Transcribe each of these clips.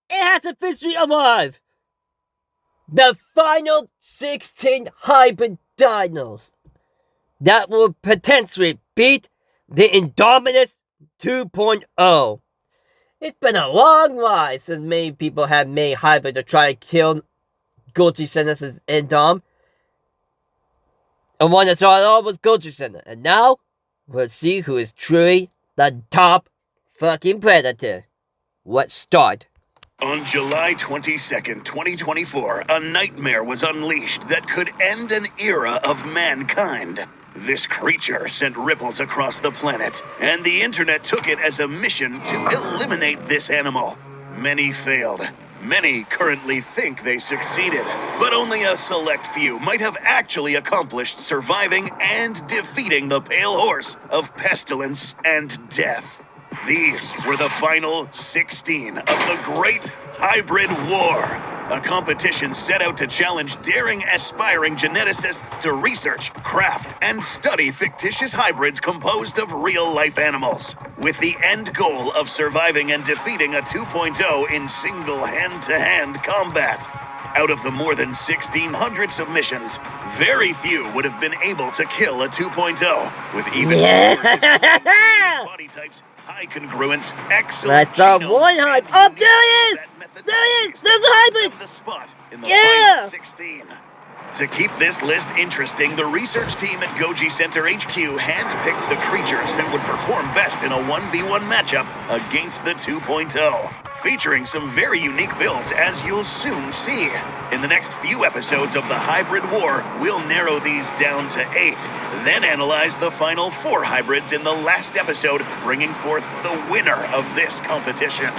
it has officially arrived. The final 16 hybrid dinos that will potentially beat the Indominus 2.0. It's been a long ride since many people have made hybrid to try to kill Goji Genesis Indom. And one that started off was Goji Center. And now, we'll see who is truly the top fucking predator. Let's start. On July 22nd, 2024, a nightmare was unleashed that could end an era of mankind. This creature sent ripples across the planet, and the internet took it as a mission to eliminate this animal. Many failed. Many currently think they succeeded, but only a select few might have actually accomplished surviving and defeating the pale horse of pestilence and death. These were the final 16 of the Great Hybrid War, a competition set out to challenge daring, aspiring geneticists to research, craft, and study fictitious hybrids composed of real-life animals, with the end goal of surviving and defeating a 2.0 in single hand-to-hand combat. Out of the more than 1,600 submissions, very few would have been able to kill a 2.0, with even more body types, high congruence, excellent genomes, one hype. Oh, there it is! There's a hybrid! The spot in the final 16. To keep this list interesting, the research team at Goji Center HQ handpicked the creatures that would perform best in a 1v1 matchup against the 2.0. Featuring some very unique builds, as you'll soon see. In the next few episodes of the Hybrid War, we'll narrow these down to 8, then analyze the final 4 hybrids in the last episode, bringing forth the winner of this competition.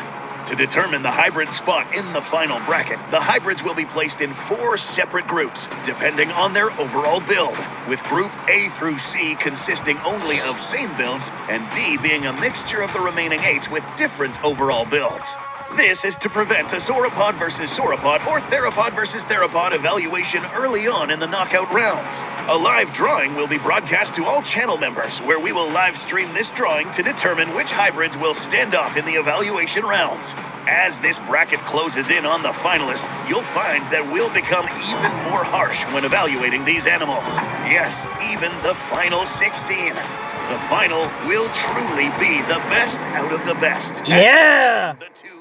To determine the hybrid spot in the final bracket, the hybrids will be placed in 4 separate groups, depending on their overall build, with Group A through C consisting only of same builds, and D being a mixture of the remaining 8 with different overall builds. This is to prevent a sauropod versus sauropod or theropod versus theropod evaluation early on in the knockout rounds. A live drawing will be broadcast to all channel members, where we will live stream this drawing to determine which hybrids will stand off in the evaluation rounds. As this bracket closes in on the finalists, you'll find that we'll become even more harsh when evaluating these animals. Yes, even the final 16. The final will truly be the best out of the best. Yeah! The 2.0.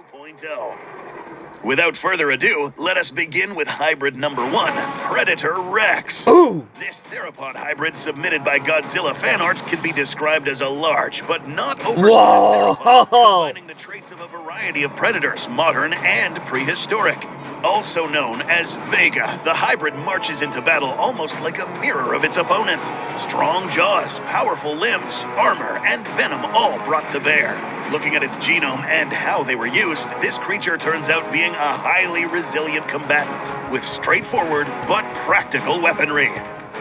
Without further ado, let us begin with hybrid number 1, Predator Rex. Ooh! This theropod hybrid submitted by Godzilla fan art can be described as a large but not oversized theropod, combining the traits of a variety of predators, modern and prehistoric. Also known as Vega, the hybrid marches into battle almost like a mirror of its opponent. Strong jaws, powerful limbs, armor, and venom all brought to bear. Looking at its genome and how they were used, this creature turns out being a highly resilient combatant with straightforward but practical weaponry.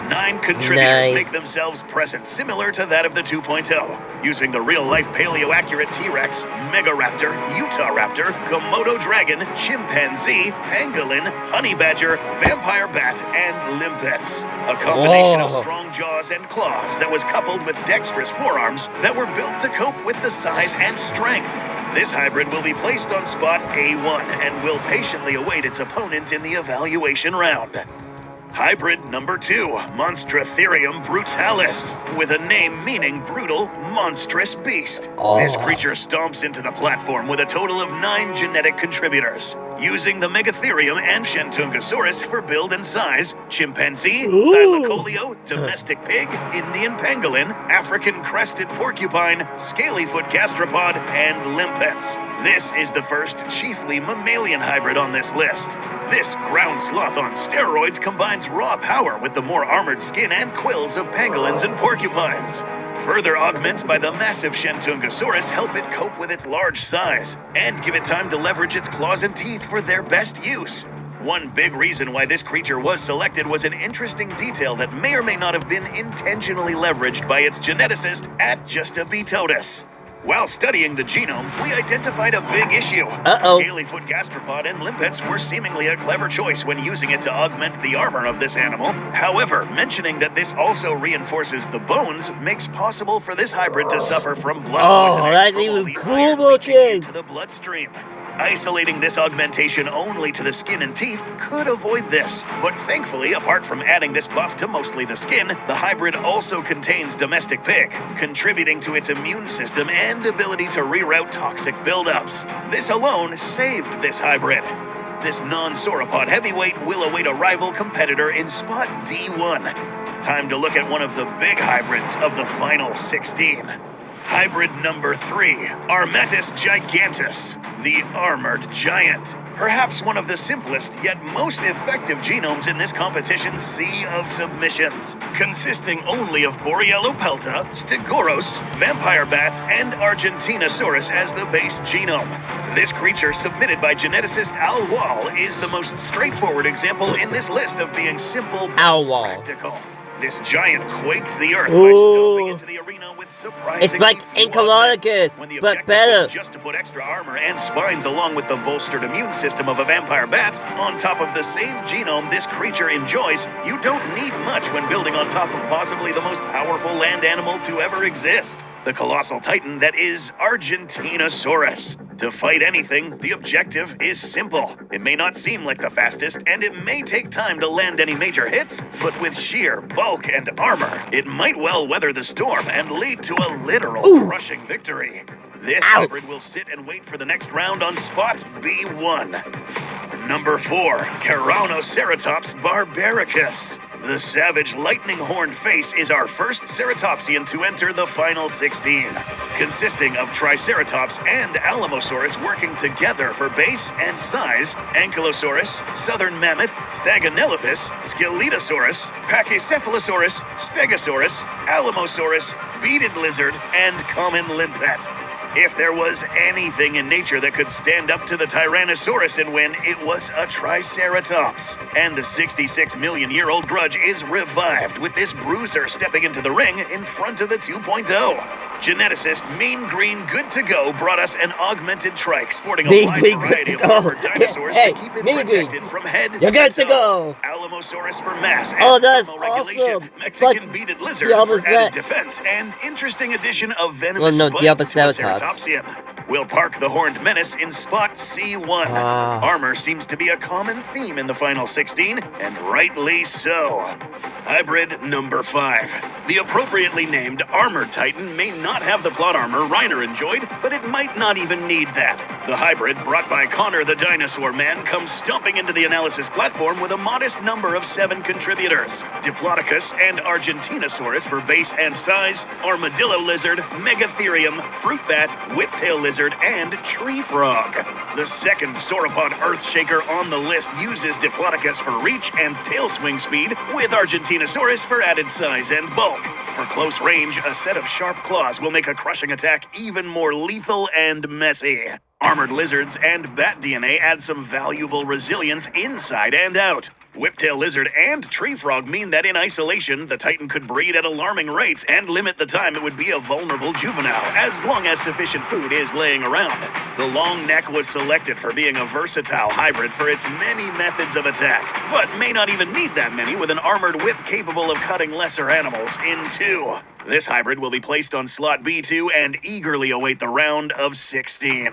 9 contributors make themselves present, similar to that of the 2.0, using the real-life paleo-accurate T-Rex, Megaraptor, Utah Raptor, Komodo Dragon, Chimpanzee, Pangolin, Honey Badger, Vampire Bat, and Limpets. A combination of strong jaws and claws that was coupled with dexterous forearms that were built to cope with the size and strength. This hybrid will be placed on spot A1 and will patiently await its opponent in the evaluation round. Hybrid number 2, Monstratherium brutalis, with a name meaning brutal, monstrous beast. This creature stomps into the platform with a total of 9 genetic contributors, using the Megatherium and Shantungosaurus for build and size, chimpanzee, thylacoleo, domestic pig, Indian pangolin, African crested porcupine, scalyfoot gastropod, and limpets. This is the first chiefly mammalian hybrid on this list. This ground sloth on steroids combines raw power with the more armored skin and quills of pangolins and porcupines. Further augments by the massive Shantungosaurus help it cope with its large size and give it time to leverage its claws and teeth for their best use. One big reason why this creature was selected was an interesting detail that may or may not have been intentionally leveraged by its geneticist at Justa Betotis. While studying the genome, we identified a big issue. Scalyfoot gastropod and limpets were seemingly a clever choice when using it to augment the armor of this animal. However, mentioning that this also reinforces the bones makes possible for this hybrid to suffer from blood poisoning from all the iron leaching into the bloodstream. Isolating this augmentation only to the skin and teeth could avoid this, but thankfully, apart from adding this buff to mostly the skin, the hybrid also contains domestic pig, contributing to its immune system and ability to reroute toxic buildups. This alone saved this hybrid. This non-sauropod heavyweight will await a rival competitor in spot D1. Time to look at one of the big hybrids of the final 16. Hybrid number 3, Armatus gigantus, the armored giant. Perhaps one of the simplest yet most effective genomes in this competition's sea of submissions, consisting only of Borealopelta, Stegoros, vampire bats, and Argentinosaurus as the base genome. This creature submitted by geneticist Al Wall is the most straightforward example in this list of being simple but practical. This giant quakes the earth by stomping into the arena with surprisingly It's like Encologicus, when the but objective better. was just to put extra armor and spines along with the bolstered immune system of a vampire bat on top of the same genome this creature enjoys. You don't need much when building on top of possibly the most powerful land animal to ever exist, the colossal titan that is Argentinosaurus. To fight anything, the objective is simple. It may not seem like the fastest, and it may take time to land any major hits, but with sheer bulk and armor, it might well weather the storm and lead to a literal crushing victory. This hybrid will sit and wait for the next round on spot B1. Number 4, Caranoceratops barbaricus. The savage lightning-horned face is our first ceratopsian to enter the final 16, consisting of Triceratops and Alamosaurus working together for base and size, Ankylosaurus, southern mammoth, Stagonelopus, Scelidosaurus, Pachycephalosaurus, Stegosaurus, Alamosaurus, beaded lizard, and common limpet. If there was anything in nature that could stand up to the Tyrannosaurus and win, it was a Triceratops. And the 66-million-year-old grudge is revived with this bruiser stepping into the ring in front of the 2.0. Geneticist Mean Green Good to Go brought us an augmented trike sporting a wide variety of armored dinosaurs to keep it protected from head to toe. Alamosaurus for mass and thermoregulation, awesome. Mexican beaded lizard for added defense, and interesting addition of venomous bites to a ceratopsian. We'll park the horned menace in spot C1. Armor seems to be a common theme in the final 16, and rightly so. Hybrid number 5. The appropriately named Armored Titan may not have the plot armor Reiner enjoyed, but it might not even need that. The hybrid, brought by Connor the Dinosaur Man, comes stomping into the analysis platform with a modest number of 7 contributors. Diplodocus and Argentinosaurus for base and size, Armadillo Lizard, Megatherium, Fruit Bat, Whiptail Lizard, and Tree Frog. The second sauropod Earthshaker on the list uses Diplodocus for reach and tail swing speed, with Argentinosaurus for added size and bulk. For close range, a set of sharp claws will make a crushing attack even more lethal and messy. Armored lizards and bat DNA add some valuable resilience inside and out. Whiptail lizard and tree frog mean that in isolation, the Titan could breed at alarming rates and limit the time it would be a vulnerable juvenile, as long as sufficient food is laying around. The long neck was selected for being a versatile hybrid for its many methods of attack, but may not even need that many with an armored whip capable of cutting lesser animals in two. This hybrid will be placed on slot B2 and eagerly await the round of 16.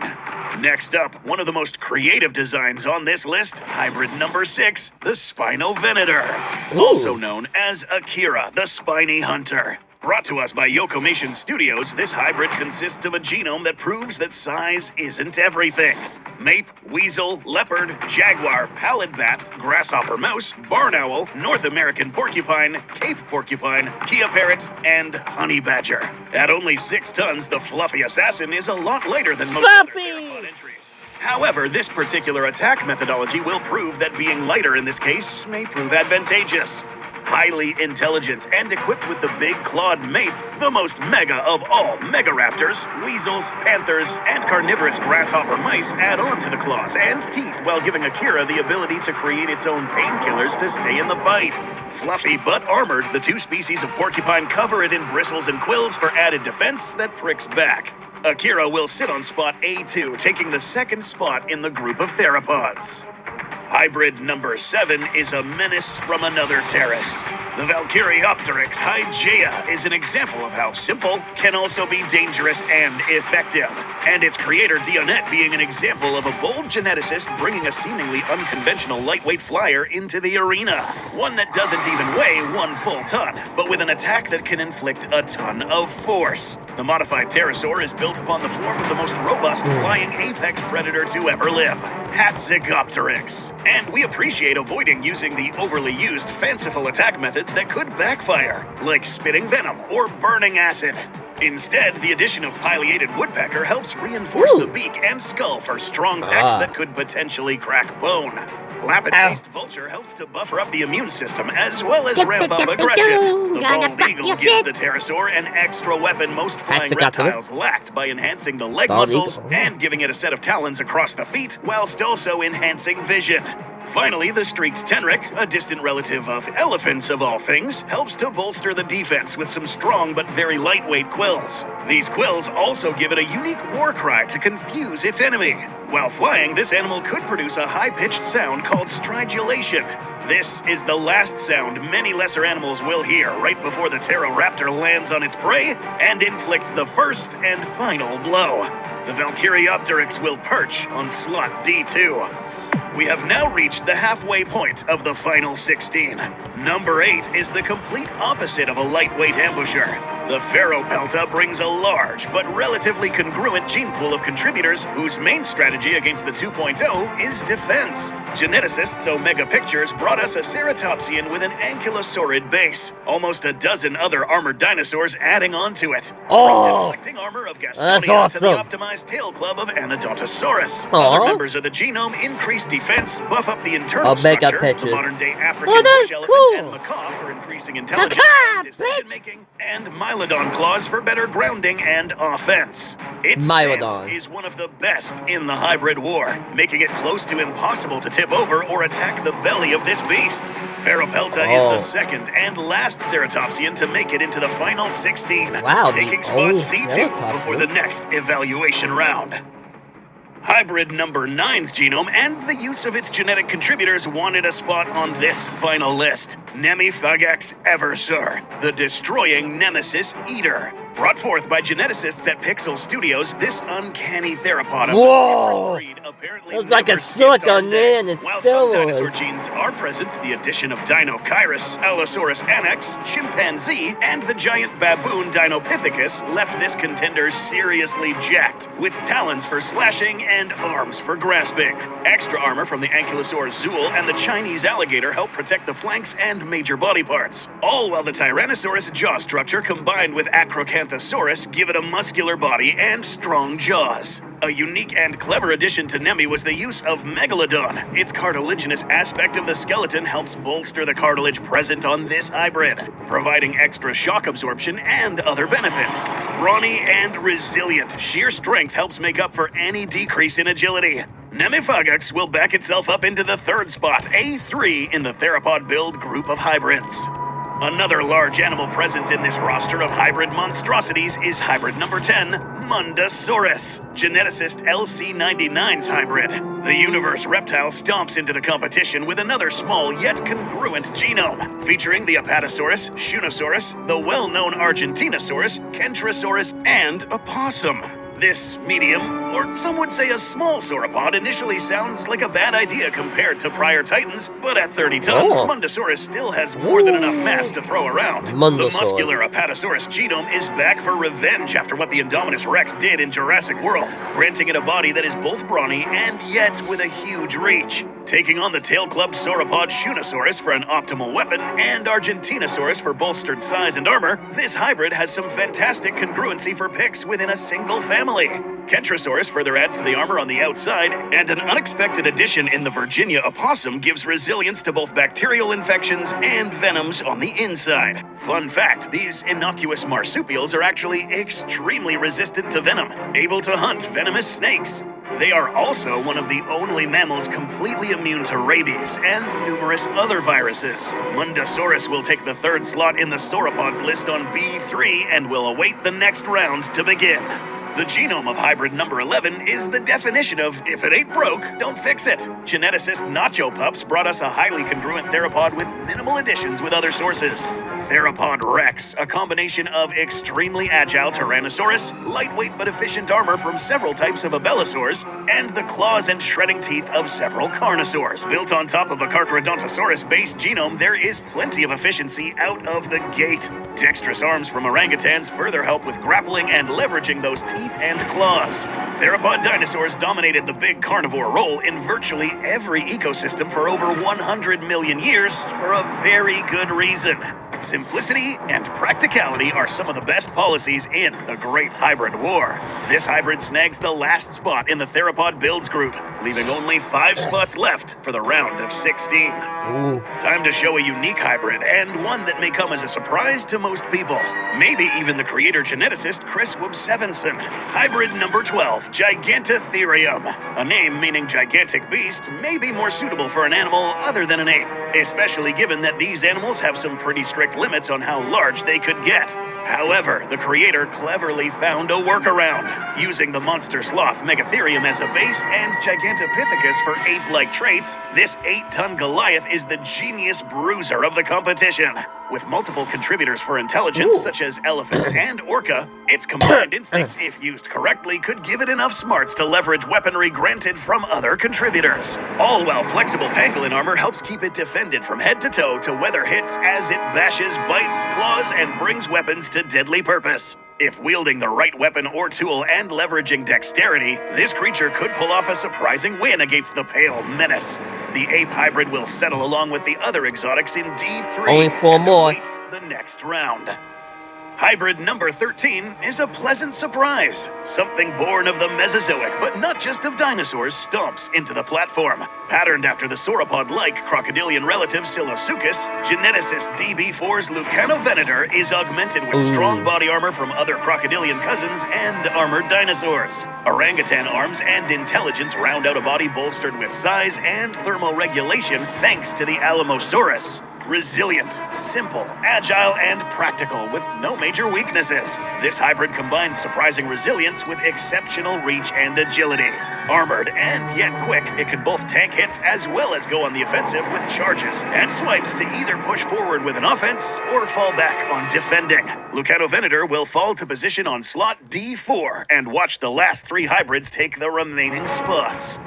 Next up, one of the most creative designs on this list, hybrid number 6, the Spinovenator, also known as Akira, the Spiny Hunter. Brought to us by Yokomation Studios, this hybrid consists of a genome that proves that size isn't everything. Mape, weasel, leopard, jaguar, pallid bat, grasshopper mouse, barn owl, North American porcupine, Cape porcupine, Kia parrot, and honey badger. At only 6 tons, the fluffy assassin is a lot lighter than most other theropod entries. However, this particular attack methodology will prove that being lighter in this case may prove advantageous. Highly intelligent and equipped with the big clawed mape, the most mega of all megaraptors, weasels, panthers, and carnivorous grasshopper mice add on to the claws and teeth while giving Akira the ability to create its own painkillers to stay in the fight. Fluffy but armored, the 2 species of porcupine cover it in bristles and quills for added defense that pricks back. Akira will sit on spot A2, taking the 2nd spot in the group of theropods. Hybrid number 7 is a menace from another terrace. The Valkyriopteryx Hygeia is an example of how simple can also be dangerous and effective, and its creator Dionette being an example of a bold geneticist bringing a seemingly unconventional lightweight flyer into the arena. One that doesn't even weigh 1 full ton, but with an attack that can inflict a ton of force. The modified pterosaur is built upon the form of the most robust flying apex predator to ever live, Hatzegopteryx. And we appreciate avoiding using the overly used fanciful attack methods that could backfire, like spitting venom or burning acid. Instead, the addition of pileated woodpecker helps reinforce the beak and skull for strong pecks that could potentially crack bone. Lapid-faced vulture helps to buffer up the immune system as well as ramp up aggression. The bald eagle gives the pterosaur an extra weapon most flying reptiles lacked by enhancing the leg muscles and giving it a set of talons across the feet, whilst also enhancing vision. Finally, the streaked tenric, a distant relative of elephants of all things, helps to bolster the defense with some strong but very lightweight quills. These quills also give it a unique war cry to confuse its enemy. While flying, this animal could produce a high-pitched sound called stridulation. This is the last sound many lesser animals will hear right before the pteroraptor lands on its prey and inflicts the first and final blow. The Valkyriopteryx will perch on slot D2. We have now reached the halfway point of the final 16. Number 8 is the complete opposite of a lightweight ambusher. The Pheropelta brings a large but relatively congruent gene pool of contributors whose main strategy against the 2.0 is defense. Geneticists Omega Pictures brought us a ceratopsian with an ankylosaurid base, almost a dozen other armored dinosaurs adding on to it. From deflecting armor of Gastonia to the optimized tail club of Anodontosaurus. Other members of the genome increase defense, buff up the internal structure, the modern-day African bush elephant and macaw for increasing intelligence and decision-making, and Mylodon claws for better grounding and offense. Its stance is one of the best in the hybrid war, making it close to impossible to tip over or attack the belly of this beast. Pheropelta is the second and last ceratopsian to make it into the final 16, taking spot C2 before the next evaluation round. Hybrid number 9's genome and the use of its genetic contributors wanted a spot on this final list. Nemifagax Eversur, the destroying nemesis eater. Brought forth by geneticists at Pixel Studios, this uncanny theropod of a different breed apparently looks like a soot on man. While some dinosaur genes are present, the addition of Dinokyrus, Allosaurus annex, chimpanzee, and the giant baboon Dinopithecus left this contender seriously jacked, with talons for slashing and arms for grasping. Extra armor from the Ankylosaurus Zool and the Chinese alligator help protect the flanks and major body parts, all while the Tyrannosaurus jaw structure combined with Acrocanthosaurus give it a muscular body and strong jaws. A unique and clever addition to Nemi was the use of Megalodon. Its cartilaginous aspect of the skeleton helps bolster the cartilage present on this hybrid, providing extra shock absorption and other benefits. Brawny and resilient, sheer strength helps make up for any decrease in agility. Nemifagax will back itself up into the third spot, A3 in the theropod build group of hybrids. Another large animal present in this roster of hybrid monstrosities is hybrid number 10, Mundosaurus, geneticist LC99's hybrid. The universe reptile stomps into the competition with another small yet congruent genome, featuring the Apatosaurus, Shunosaurus, the well-known Argentinosaurus, Kentrosaurus, and a possum. This medium, or some would say a small sauropod, initially sounds like a bad idea compared to prior titans, but at 30 tons, Mundosaurus still has more than enough mass to throw around. The muscular Apatosaurus genome is back for revenge after what the Indominus Rex did in Jurassic World, granting it a body that is both brawny and yet with a huge reach. Taking on the tail club sauropod Shunosaurus for an optimal weapon and Argentinosaurus for bolstered size and armor, this hybrid has some fantastic congruency for picks within a single family. Kentrosaurus further adds to the armor on the outside, and an unexpected addition in the Virginia opossum gives resilience to both bacterial infections and venoms on the inside. Fun fact, these innocuous marsupials are actually extremely resistant to venom, able to hunt venomous snakes. They are also one of the only mammals completely immune to rabies and numerous other viruses. Mundosaurus will take the third slot in the sauropods list on B3 and will await the next round to begin. The genome of hybrid number 11 is the definition of if it ain't broke, don't fix it. Geneticist Nacho Pups brought us a highly congruent theropod with minimal additions with other sources. Theropod Rex, a combination of extremely agile Tyrannosaurus, lightweight but efficient armor from several types of abelisaurs, and the claws and shredding teeth of several carnosaurs. Built on top of a Carcharodontosaurus-based genome, there is plenty of efficiency out of the gate. Dexterous arms from orangutans further help with grappling and leveraging those teeth and claws. Theropod dinosaurs dominated the big carnivore role in virtually every ecosystem for over 100 million years for a very good reason. Simplicity and practicality are some of the best policies in the Great Hybrid War. This hybrid snags the last spot in the Theropod Builds group, leaving only 5 spots left for the round of 16. Ooh. Time to show a unique hybrid, and one that may come as a surprise to most people. Maybe even the creator geneticist Chris Wobsevenson. Hybrid number 12, Gigantotherium. A name meaning gigantic beast may be more suitable for an animal other than an ape, especially given that these animals have some pretty strict limits on how large they could get. However, the creator cleverly found a workaround, using the monster sloth Megatherium as a base and Gigantopithecus for ape-like traits. This 8-ton Goliath is the genius bruiser of the competition. With multiple contributors for intelligence, such as elephants and orca, its combined instincts, if used correctly, could give it enough smarts to leverage weaponry granted from other contributors. All while flexible pangolin armor helps keep it defended from head to toe to weather hits as it bashes, bites, claws, and brings weapons to deadly purpose. If wielding the right weapon or tool and leveraging dexterity, this creature could pull off a surprising win against the pale menace. The ape hybrid will settle along with the other exotics in D3 Only 4 and more. await the next round. Hybrid number 13 is a pleasant surprise. Something born of the Mesozoic, but not just of dinosaurs, stomps into the platform. Patterned after the sauropod-like crocodilian relative Silosuchus, geneticist DB4's Lucanovenator is augmented with strong body armor from other crocodilian cousins and armored dinosaurs. Orangutan arms and intelligence round out a body bolstered with size and thermoregulation thanks to the Alamosaurus. Resilient, simple, agile, and practical with no major weaknesses. This hybrid combines surprising resilience with exceptional reach and agility. Armored and yet quick, it can both tank hits as well as go on the offensive with charges and swipes to either push forward with an offense or fall back on defending. Lucanovenator will fall to position on slot D4 and watch the last 3 hybrids take the remaining spots.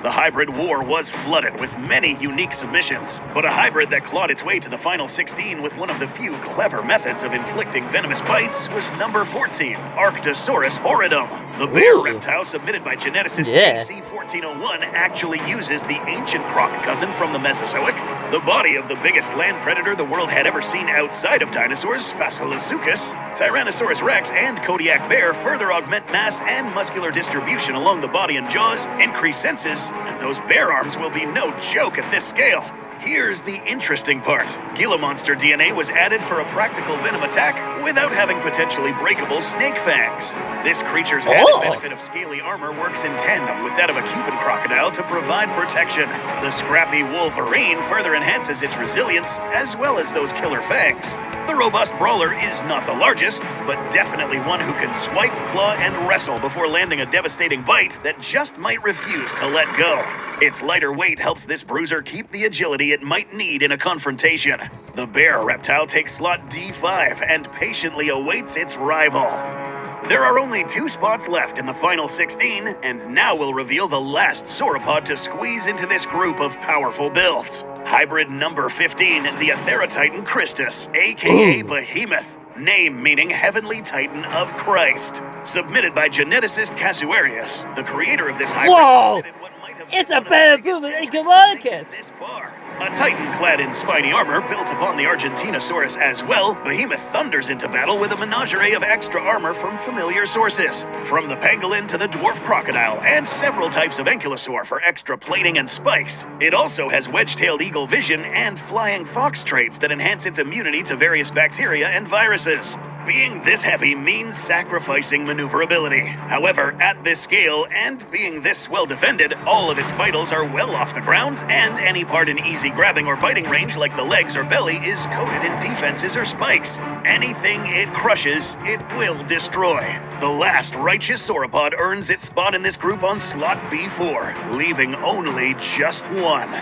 The hybrid war was flooded with many unique submissions, but a hybrid that clawed its way to the final 16 with one of the few clever methods of inflicting venomous bites was number 14, Arctosaurus horridum. The bear reptile submitted by geneticist AC1401 actually uses the ancient croc cousin from the Mesozoic. The body of the biggest land predator the world had ever seen outside of dinosaurs, Fascilosuchus, Tyrannosaurus rex, and Kodiak bear further augment mass and muscular distribution along the body and jaws, increase senses, and those bear arms will be no joke at this scale. Here's the interesting part. Gila monster DNA was added for a practical venom attack without having potentially breakable snake fangs. This creature's added benefit of scaly armor works in tandem with that of a Cuban crocodile to provide protection. The scrappy wolverine further enhances its resilience as well as those killer fangs. The robust brawler is not the largest, but definitely one who can swipe, claw, and wrestle before landing a devastating bite that just might refuse to let go. Its lighter weight helps this bruiser keep the agility it might need in a confrontation. The bear reptile takes slot D5 and patiently awaits its rival. There are only 2 spots left in the final 16, and now we'll reveal the last sauropod to squeeze into this group of powerful builds. Hybrid number 15, the Atherotitan Christus, aka Behemoth. Name meaning Heavenly Titan of Christ. Submitted by geneticist Casuarius, the creator of this hybrid submitted what might have It's been a one of the better biggest movie than entries to Canonicus. make it this far. A titan clad in spiny armor built upon the Argentinosaurus as well, Behemoth thunders into battle with a menagerie of extra armor from familiar sources. From the pangolin to the dwarf crocodile, and several types of ankylosaur for extra plating and spikes. It also has wedge-tailed eagle vision and flying fox traits that enhance its immunity to various bacteria and viruses. Being this heavy means sacrificing maneuverability. However, at this scale, and being this well defended, all of its vitals are well off the ground, and any part in easy grabbing or biting range like the legs or belly is coated in defenses or spikes. Anything it crushes, it will destroy. The last righteous sauropod earns its spot in this group on slot B4, leaving only just one.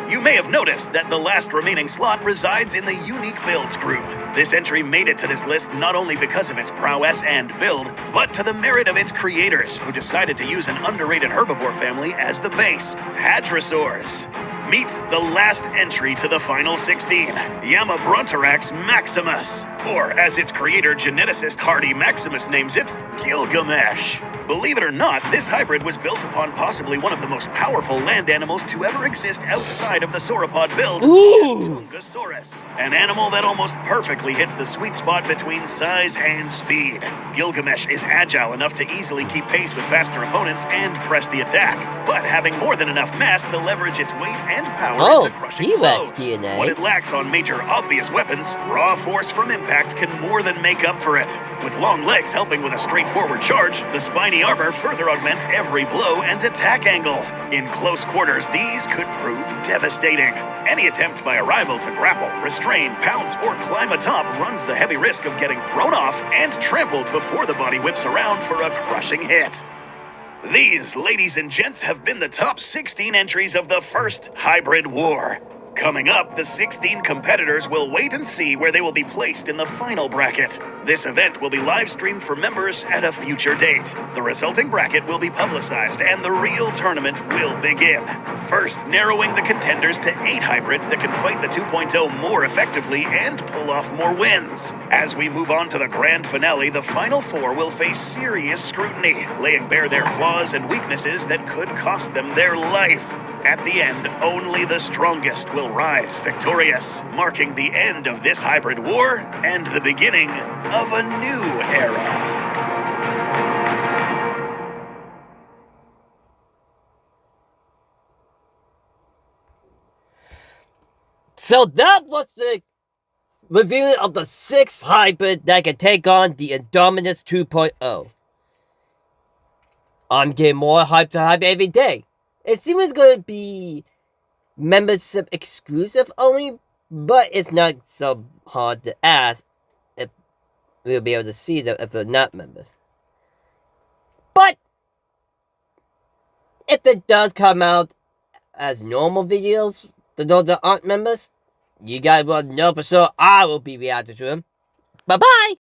You may have noticed that the last remaining slot resides in the unique builds group. This entry made it to this list not only because of its prowess and build, but to the merit of its creators, who decided to use an underrated herbivore family as the base, hadrosaurs. Meet the last entry to the final 16, Yamabrontorax maximus, or as its creator geneticist Hardy Maximus names it, Gilgamesh. Believe it or not, this hybrid was built upon possibly one of the most powerful land animals to ever exist outside of the sauropod build, Shantungosaurus, an animal that almost perfectly hits the sweet spot between size and speed. Gilgamesh is agile enough to easily keep pace with faster opponents and press the attack, but having more than enough mass to leverage its weight and power into crushing blows. DNA. What it lacks on major obvious weapons, raw force from impacts can more than make up for it. With long legs helping with a straightforward charge, the spiny armor further augments every blow and attack angle. In close quarters, these could prove devastating. Any attempt by a rival to grapple, restrain, pounce, or climb atop runs the heavy risk of getting thrown off and trampled before the body whips around for a crushing hit. These, ladies and gents, have been the top 16 entries of the first hybrid war. Coming up, the 16 competitors will wait and see where they will be placed in the final bracket. This event will be live streamed for members at a future date. The resulting bracket will be publicized and the real tournament will begin. First, narrowing the contenders to 8 hybrids that can fight the 2.0 more effectively and pull off more wins. As we move on to the grand finale, the final 4 will face serious scrutiny, laying bare their flaws and weaknesses that could cost them their life. At the end, only the strongest will rise victorious, marking the end of this hybrid war and the beginning of a new era. So that was the revealing of the 6th hybrid that can take on the Indominus 2.0. I'm getting more hype to hype every day. It seems going to be membership exclusive only, but it's not so hard to ask if we'll be able to see them if they're not members. But if it does come out as normal videos to those that aren't members, you guys will know for sure I will be reacting to them. Bye-bye!